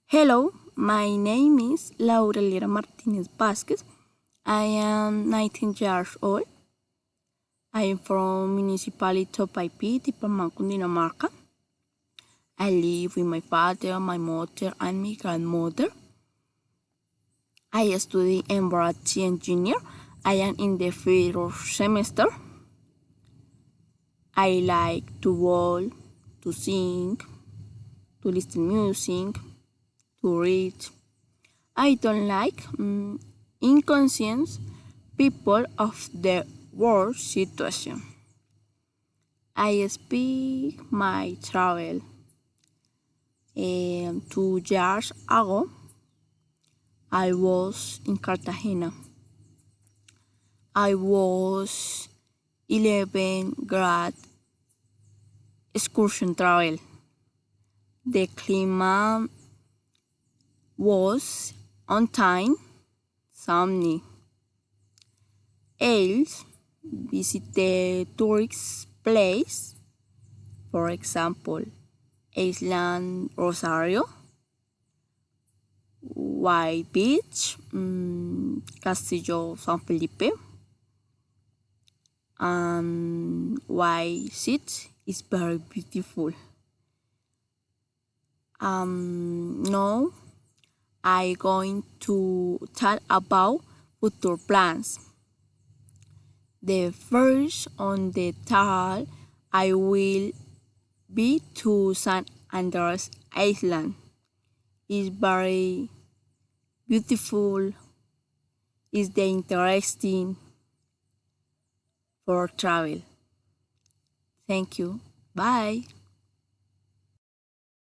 Hello, my name is Laurelira Martinez Vasquez. I am 19 years old. I am from Municipality Topaipi, Department Cundinamarca. I live with my father, my mother, and my grandmother. I study embroidery engineer. I am in the first semester. I like to walk, to sing, to listen music, to read. I don't like inconscious people of the world situation. I speak my travel 2 years ago. I was in Cartagena. I was 11th grade excursion travel. The climate was on time, sunny. Else visited tourist place, for example, Island Rosario, White Beach, Castillo San Felipe, and White City is very beautiful. Now I'm going to talk about future plans. The first on the third, I will be to San Andreas Island. It's very beautiful. It's the interesting for travel. Thank you. Bye.